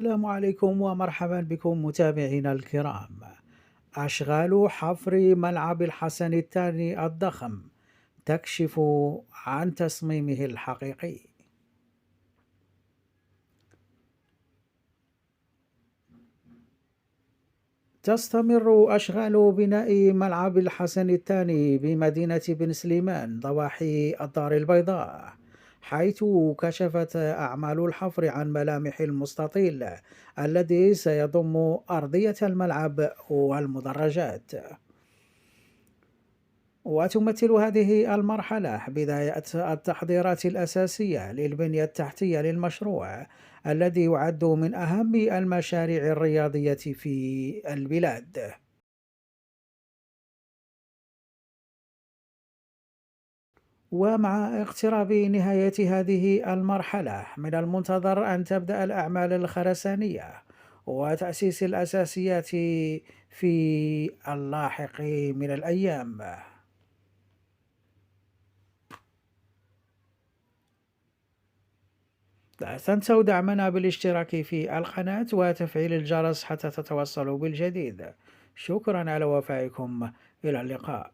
السلام عليكم ومرحبا بكم متابعينا الكرام. أشغال حفر ملعب الحسن الثاني الضخم تكشف عن تصميمه الحقيقي. تستمر أشغال بناء ملعب الحسن الثاني بمدينة بن سليمان ضواحي الدار البيضاء، حيث كشفت أعمال الحفر عن ملامح المستطيل الذي سيضم أرضية الملعب والمدرجات. وتمثل هذه المرحلة بداية التحضيرات الأساسية للبنية التحتية للمشروع الذي يعد من أهم المشاريع الرياضية في البلاد. ومع اقتراب نهاية هذه المرحلة من المنتظر أن تبدأ الأعمال الخرسانية وتأسيس الأساسيات في اللاحق من الأيام. لا تنسوا دعمنا بالاشتراك في القناة وتفعيل الجرس حتى تتوصلوا بالجديد. شكرا على وفائكم. إلى اللقاء.